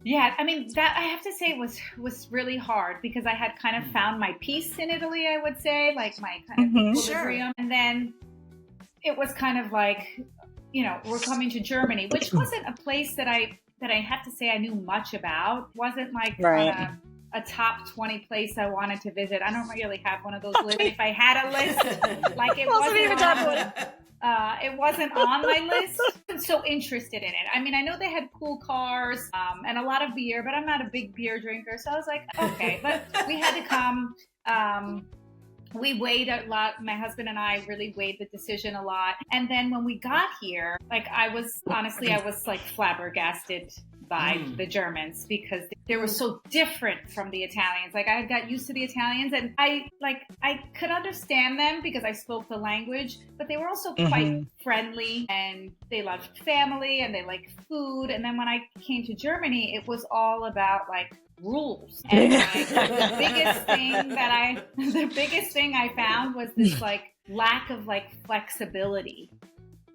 Yeah, I mean that I have to say was really hard because I had kind of found my peace in Italy, I would say, like my kind of Hmm. Sure. equilibrium. And then it was kind of like, we're coming to Germany, which wasn't a place that I have to say I knew much about. Wasn't like on Right. a top 20 place I wanted to visit. I don't really have one of those lists. If I had a list, like Wasn't even top 20. it wasn't on my list. I wasn't so interested in it. I mean, I know they had cool cars and a lot of beer, but I'm not a big beer drinker. So I was like, okay, but we had to come. We weighed a lot. My husband and I really weighed the decision a lot. And then when we got here, like I was like flabbergasted by the Germans because they were so different from the Italians. Like I had got used to the Italians and I could understand them because I spoke the language, but they were also quite friendly and they loved family and they liked food. And then when I came to Germany, it was all about like rules. And like, the biggest thing I found was this like lack of like flexibility.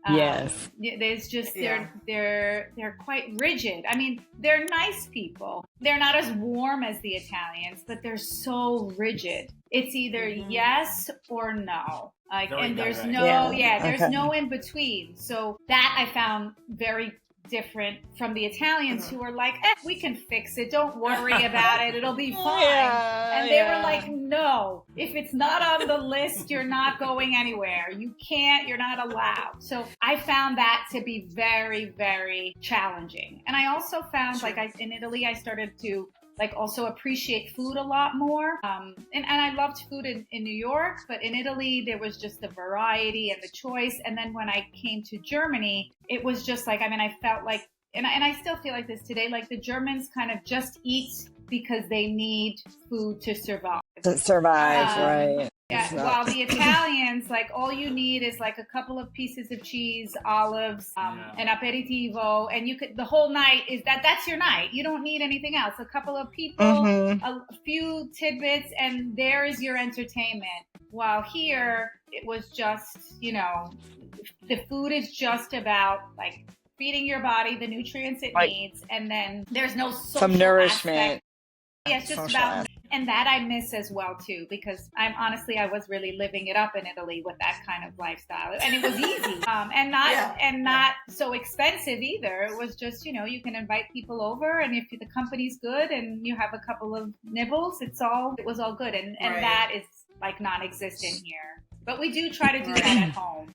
Yes. There's just they're quite rigid. I mean, they're nice people. They're not as warm as the Italians, but they're so rigid. It's either yes or no. Like, Very and there's direct. no, Yeah. there's Okay. no in between. So that I found very different from the Italians who were like, we can fix it. Don't worry about it. It'll be fine. Yeah, And they were yeah. like, no, if it's not on the list, you're not going anywhere. You're not allowed. So I found that to be very, very challenging. And I also found in Italy, I started to like also appreciate food a lot more. And I loved food in New York, but in Italy, there was just the variety and the choice. And then when I came to Germany, it was just like, I mean, I felt like, and I still feel like this today, like the Germans kind of just eat because they need food to survive. To survive, right. Yeah, while the Italians, like all you need is like a couple of pieces of cheese, olives, an aperitivo, and you could the whole night that's your night. You don't need anything else. A couple of people, a few tidbits, and there is your entertainment. While here, it was just, the food is just about like feeding your body the nutrients it needs, and then there's no social Some nourishment. aspect. Yeah, it's just Social about, aspect. and that I miss as well too, because I was really living it up in Italy with that kind of lifestyle, and it was easy, and not so expensive either. It was just, you can invite people over, and if the company's good and you have a couple of nibbles, it was all good, and that is like non-existent here. But we do try to do that at home.